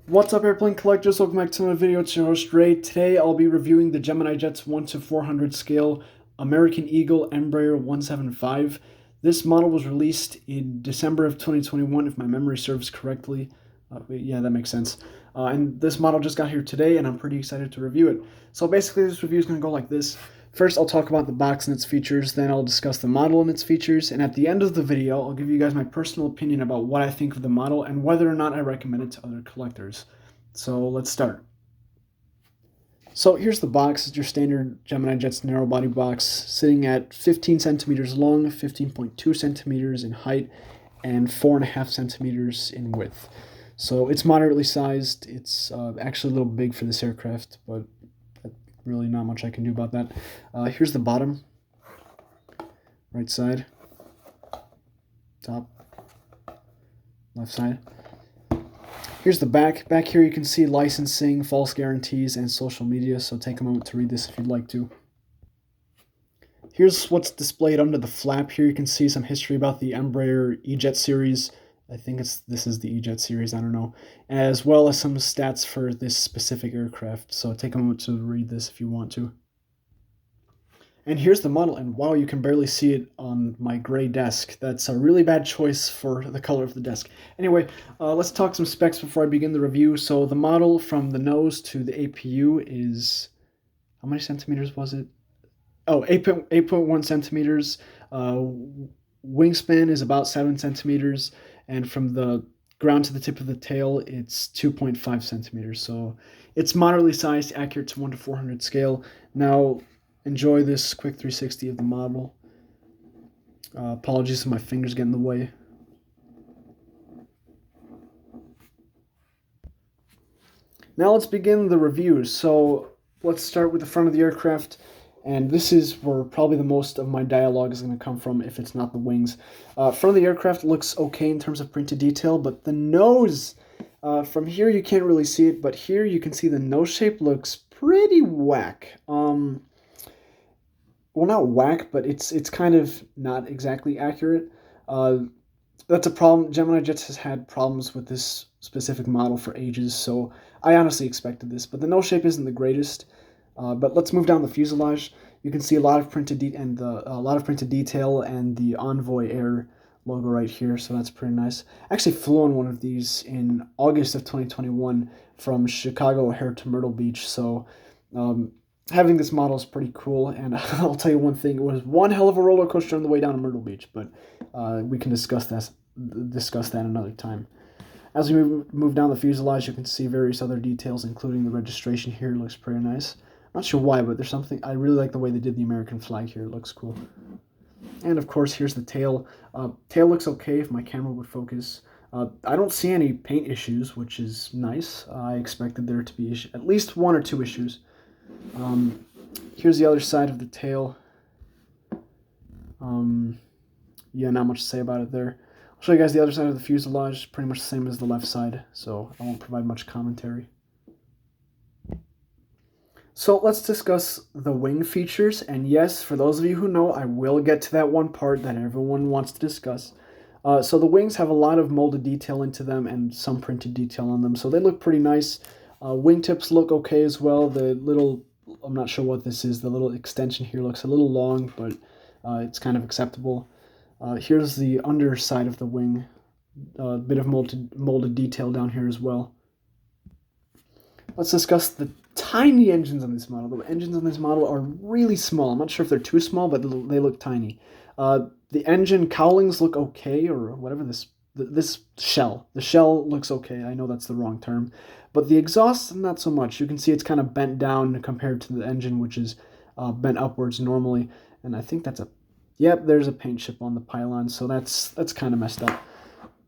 What's up, airplane collectors? Welcome back to my video. It's your host Ray. Today I'll be reviewing the Gemini Jet's 1:400 scale American Eagle Embraer 175. This model was released in December of 2021, if my memory serves correctly. Yeah, that makes sense. And this model just got here today, and I'm pretty excited to review it. So basically, this review is going to go like this. First, I'll talk about the box and its features, then I'll discuss the model and its features, and at the end of the video, I'll give you guys my personal opinion about what I think of the model and whether or not I recommend it to other collectors. So let's start. So here's the box. It's your standard Gemini Jet's narrow body box, sitting at 15 centimeters long, 15.2 centimeters in height, and 4.5 centimeters in width. So it's moderately sized. It's actually a little big for this aircraft, but really not much I can do about that. Here's the bottom, right side, top, left side. Here's the back. Back here you can see licensing, false guarantees, and social media, so take a moment to read this if you'd like to. Here's what's displayed under the flap. Here you can see some history about the Embraer E-Jet series. I think this is the E-Jet series, I don't know. As well as some stats for this specific aircraft, so take a moment to read this if you want to. And here's the model, and wow, you can barely see it on my gray desk. That's a really bad choice for the color of the desk. Anyway, let's talk some specs before I begin the review. So the model from the nose to the APU is, how many centimeters was it? Oh, 8.1 centimeters. Wingspan is about 7 centimeters, and from the ground to the tip of the tail, it's 2.5 centimeters. So it's moderately sized, accurate to 1:400 scale. Now, enjoy this quick 360 of the model. Apologies if my fingers get in the way. Now let's begin the review. So let's start with the front of the aircraft. And this is where probably the most of my dialogue is going to come from, if it's not the wings. Front of the aircraft looks okay in terms of printed detail, but the nose, from here you can't really see it, but here you can see the nose shape looks pretty whack. Well, not whack, but it's kind of not exactly accurate. That's a problem. Gemini Jets has had problems with this specific model for ages, so I honestly expected this, but the nose shape isn't the greatest. But let's move down the fuselage. You can see a lot of printed detail and the Envoy Air logo right here, so that's pretty nice. I actually flew on one of these in August of 2021 from Chicago O'Hare to Myrtle Beach, so having this model is pretty cool. And I'll tell you one thing: it was one hell of a roller coaster on the way down to Myrtle Beach, but we can discuss that another time. As we move down the fuselage, you can see various other details, including the registration here. It looks pretty nice. Not sure why, but there's something. I really like the way they did the American flag here. It looks cool. And of course, here's the tail. Tail looks okay if my camera would focus. I don't see any paint issues, which is nice. I expected there to be at least one or two issues. Here's the other side of the tail. Yeah, not much to say about it there. I'll show you guys the other side of the fuselage. Pretty much the same as the left side, so I won't provide much commentary. So let's discuss the wing features, and yes, for those of you who know, I will get to that one part that everyone wants to discuss. So the wings have a lot of molded detail into them and some printed detail on them, so they look pretty nice. Wingtips look okay as well. The little, I'm not sure what this is, the little extension here looks a little long, but it's kind of acceptable. Here's the underside of the wing, a bit of molded detail down here as well. Let's discuss the tiny engines on this model. The engines on this model are really small. I'm not sure if they're too small, but they look tiny. The engine cowlings look okay, or whatever this shell. The shell looks okay. I know that's the wrong term. But the exhaust, not so much. You can see it's kind of bent down compared to the engine, which is bent upwards normally. And I think that's yep, there's a paint chip on the pylon, so that's kind of messed up.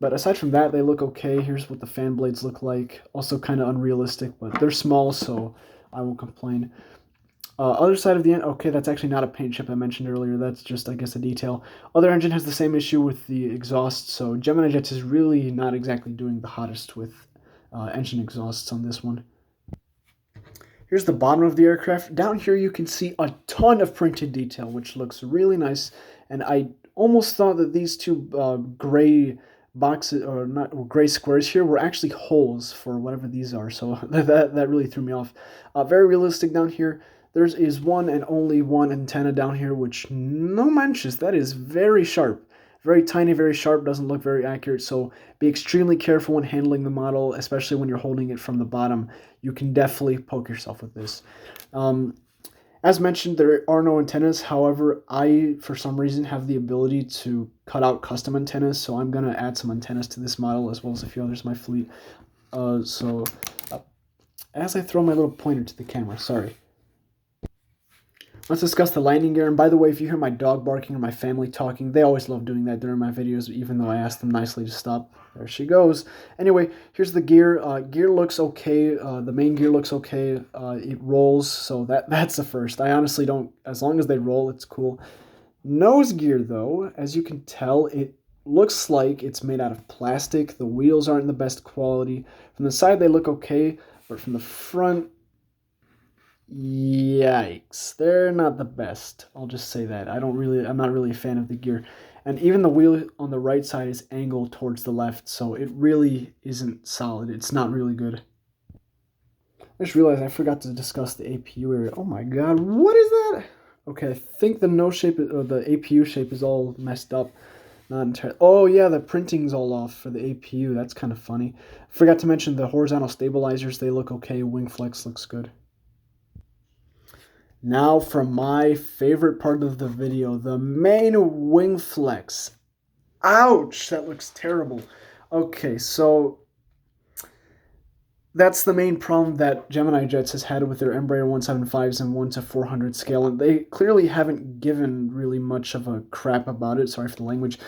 But aside from that, they look okay. Here's what the fan blades look like. Also kind of unrealistic, but they're small, so I won't complain. Other side of the end, okay, that's actually not a paint chip I mentioned earlier. That's just, I guess, a detail. Other engine has the same issue with the exhaust, so Gemini Jets is really not exactly doing the hottest with engine exhausts on this one. Here's the bottom of the aircraft. Down here you can see a ton of printed detail, which looks really nice. And I almost thought that these two gray boxes, or not, or gray squares here were actually holes for whatever these are. So that really threw me off. Very realistic down here. There is one and only one antenna down here, which no manches. That is very sharp. Very tiny, very sharp, doesn't look very accurate, so be extremely careful when handling the model, especially when you're holding it from the bottom. You can definitely poke yourself with this. As mentioned, there are no antennas. However, I, for some reason, have the ability to cut out custom antennas, so I'm going to add some antennas to this model as well as a few others in my fleet. As I throw my little pointer to the camera, sorry. Let's discuss the landing gear. And by the way, if you hear my dog barking or my family talking, they always love doing that during my videos, even though I ask them nicely to stop. There she goes. Anyway, here's the gear. Gear looks okay. The main gear looks okay. It rolls, so that's the first. I honestly don't, as long as they roll, it's cool. Nose gear, though, as you can tell, it looks like it's made out of plastic. The wheels aren't the best quality. From the side, they look okay, but from the front, yikes, they're not the best. I'll just say that. I'm not really a fan of the gear. And even the wheel on the right side is angled towards the left, so it really isn't solid. It's not really good. I just realized I forgot to discuss the APU area. Oh my god, what is that? Okay, I think the nose shape, or the APU shape is all messed up. Not entirely. Oh yeah, the printing's all off for the APU. That's kind of funny. Forgot to mention the horizontal stabilizers. They look okay. Wing flex looks good. Now for my favorite part of the video, the main wing flex. Ouch, that looks terrible. Okay, so that's the main problem that Gemini Jets has had with their Embraer 175s and 1:400 scale, and they clearly haven't given really much of a crap about it, sorry for the language,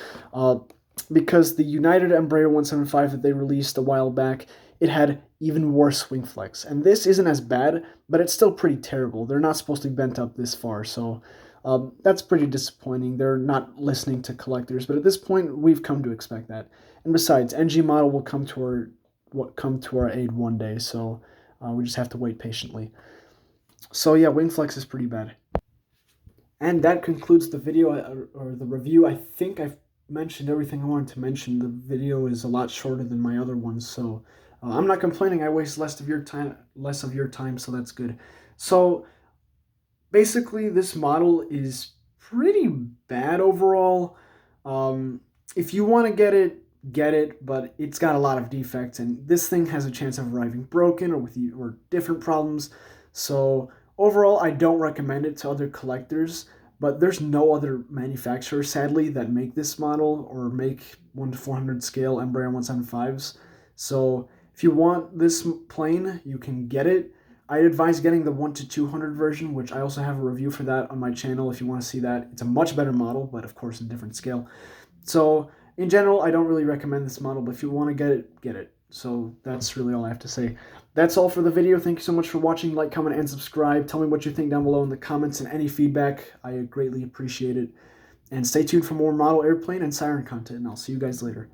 because the United Embraer 175 that they released a while back, it had even worse wing flex. And this isn't as bad, but it's still pretty terrible. They're not supposed to be bent up this far, so that's pretty disappointing. They're not listening to collectors, but at this point, we've come to expect that. And besides, NG model will come to our aid one day, so we just have to wait patiently. So yeah, wing flex is pretty bad. And that concludes the video, or the review. I think I've mentioned everything I wanted to mention. The video is a lot shorter than my other ones, so I'm not complaining. I waste less of your time, so that's good. So basically, this model is pretty bad overall. If you want to get it, but it's got a lot of defects, and this thing has a chance of arriving broken or different problems. So overall, I don't recommend it to other collectors, but there's no other manufacturer, sadly, that make this model or make 1:400 scale Embraer 175s. So if you want this plane, you can get it. I'd advise getting the 1:200 version, which I also have a review for that on my channel if you want to see that. It's a much better model, but of course a different scale. So in general, I don't really recommend this model, but if you want to get it, get it. So that's really all I have to say. That's all for the video. Thank you so much for watching. Like, comment, and subscribe. Tell me what you think down below in the comments, and any feedback. I greatly appreciate it. And stay tuned for more model airplane and siren content, and I'll see you guys later.